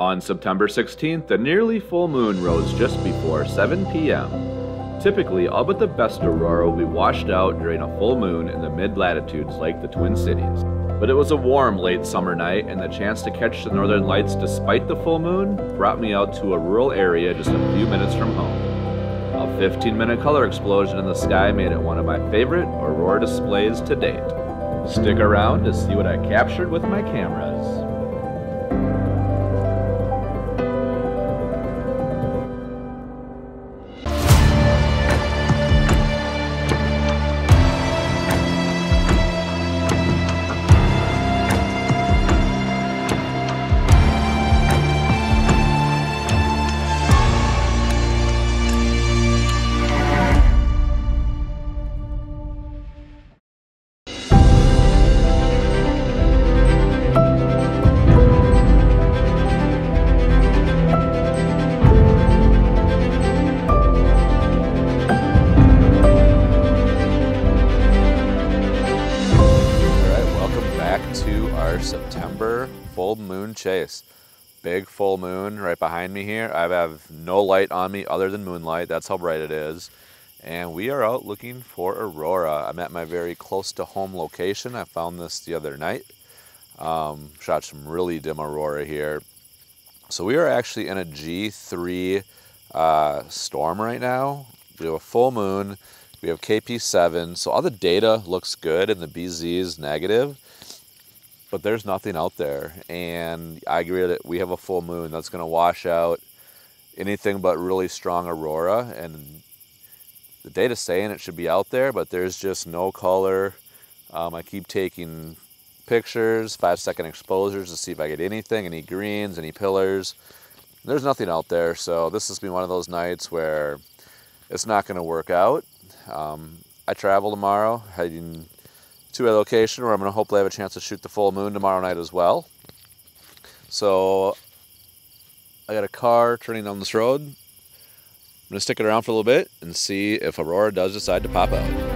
On September 16th, the nearly full moon rose just before 7 p.m. Typically, all but the best aurora will be washed out during a full moon in the mid-latitudes like the Twin Cities. But it was a warm late summer night, and the chance to catch the northern lights despite the full moon brought me out to a rural area just a few minutes from home. A 15-minute color explosion in the sky made it one of my favorite aurora displays to date. Stick around to see what I captured with my cameras. September full moon chase. Big full moon right behind me here. I have no light on me other than moonlight. That's how bright it is. And we are out looking for aurora. I'm at my very close to home location. I found this the other night. Shot some really dim aurora here. So we are actually in a G3 storm right now. We have a full moon. We have KP7. So all the data looks good and the BZ is negative. But there's nothing out there, and I agree that we have a full moon that's going to wash out anything but really strong aurora, and the data's saying it should be out there, but there's just no color. I keep taking pictures, 5-second exposures to see if I get anything, any greens, any pillars. There's nothing out there, so this has been one of those nights where it's not going to work out. I travel tomorrow, heading to a location where I'm going to hopefully have a chance to shoot the full moon tomorrow night as well. So I got a car turning down this road. I'm going to stick it around for a little bit and see if aurora does decide to pop out.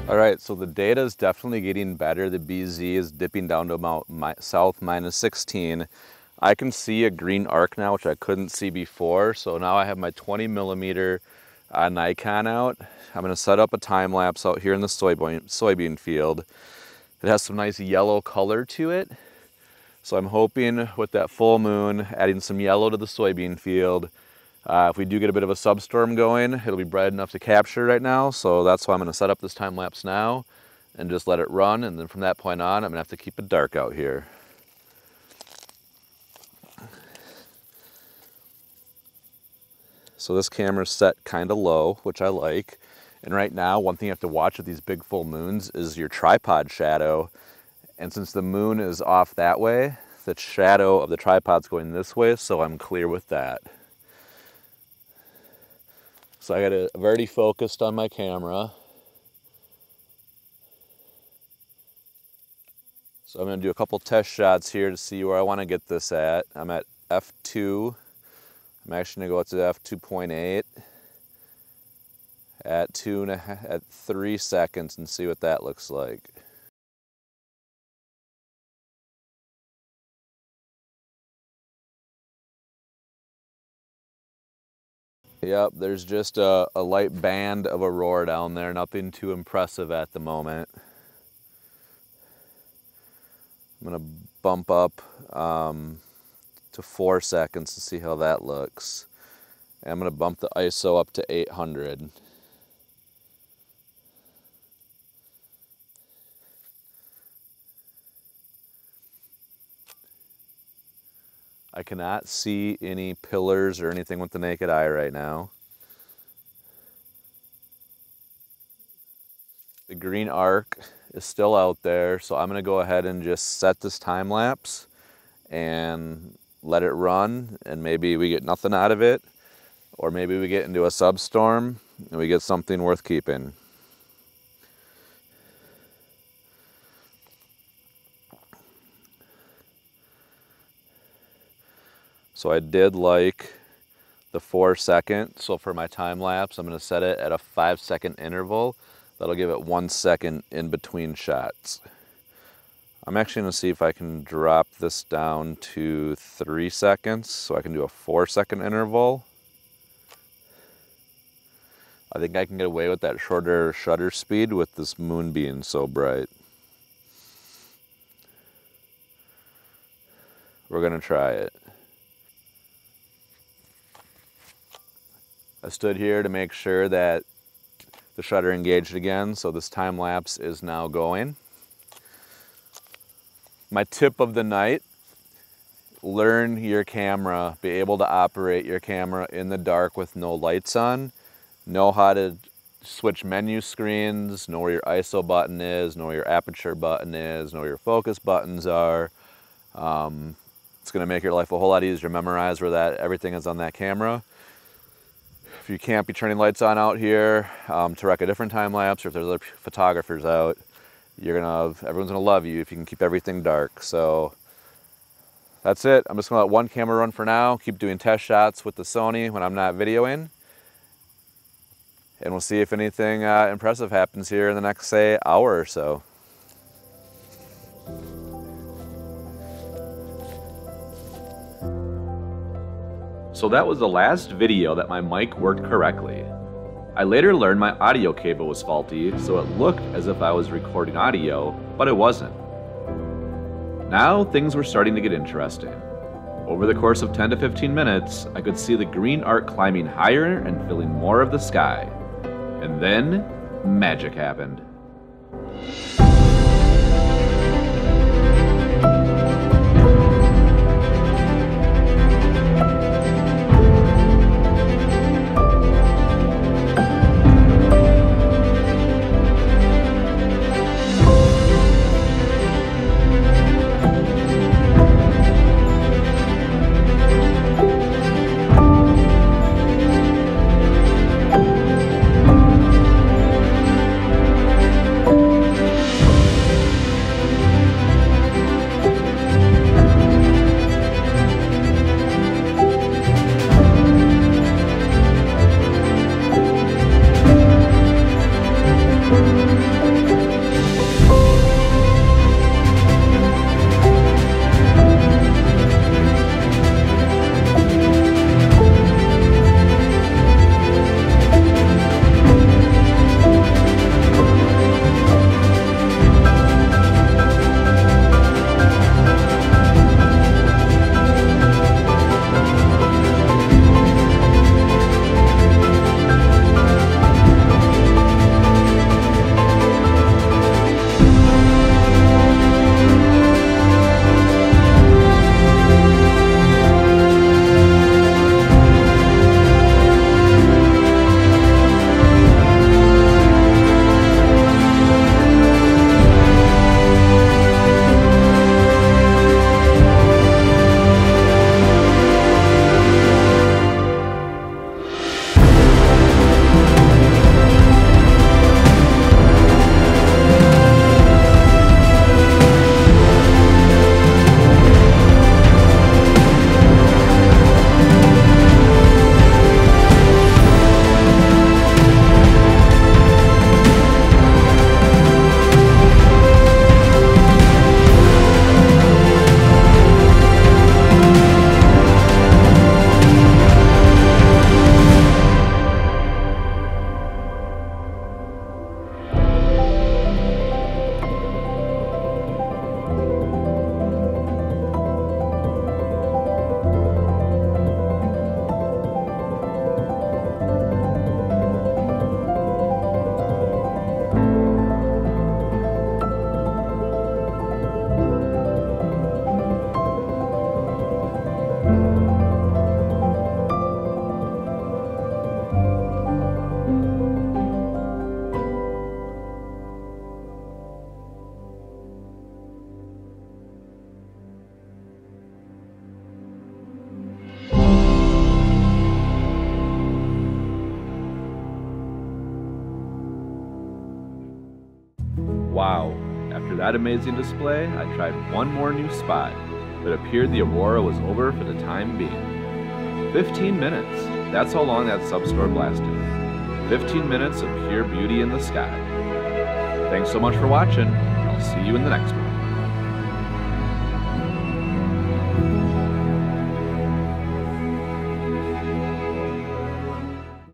Alright, so the data is definitely getting better. The BZ is dipping down to about south minus 16. I can see a green arc now, which I couldn't see before. So now I have my 20mm Nikon out. I'm going to set up a time lapse out here in the soybean field. It has some nice yellow color to it. So I'm hoping with that full moon, adding some yellow to the soybean field, if we do get a bit of a substorm going, it'll be bright enough to capture right now. So that's why I'm going to set up this time lapse now and just let it run. And then from that point on, I'm going to have to keep it dark out here. So this camera's set kind of low, which I like. And right now, one thing you have to watch with these big full moons is your tripod shadow. And since the moon is off that way, the shadow of the tripod's going this way, so I'm clear with that. So I've already focused on my camera. So I'm going to do a couple test shots here to see where I want to get this at. I'm at f2. I'm actually going to go up to f2.8 at 3 seconds and see what that looks like. Yep, there's just a light band of aurora down there, nothing too impressive at the moment. I'm going to bump up to 4 seconds to see how that looks. And I'm going to bump the ISO up to 800. I cannot see any pillars or anything with the naked eye right now. The green arc is still out there, so I'm going to go ahead and just set this time lapse and let it run, and maybe we get nothing out of it, or maybe we get into a substorm and we get something worth keeping. So I did like the 4 second. So for my time lapse, I'm gonna set it at a 5 second interval. That'll give it 1 second in between shots. I'm actually gonna see if I can drop this down to 3 seconds so I can do a 4 second interval. I think I can get away with that shorter shutter speed with this moon being so bright. We're gonna try it. I stood here to make sure that the shutter engaged again, so this time lapse is now going. My tip of the night, learn your camera, be able to operate your camera in the dark with no lights on. Know how to switch menu screens, know where your ISO button is, know where your aperture button is, know where your focus buttons are. It's gonna make your life a whole lot easier to memorize where everything is on that camera. If you can't be turning lights on out here to wreck a different time lapse, or if there's other photographers out, everyone's gonna love you if you can keep everything dark. So that's it. I'm just gonna let one camera run for now, keep doing test shots with the Sony when I'm not videoing. And we'll see if anything impressive happens here in the next, say, hour or so. So that was the last video that my mic worked correctly. I later learned my audio cable was faulty, so it looked as if I was recording audio, but it wasn't. Now things were starting to get interesting. Over the course of 10 to 15 minutes, I could see the green arc climbing higher and filling more of the sky. And then, magic happened. Wow, after that amazing display, I tried one more new spot. but it appeared the aurora was over for the time being. 15 minutes. That's how long that substorm lasted. 15 minutes of pure beauty in the sky. Thanks so much for watching. I'll see you in the next one.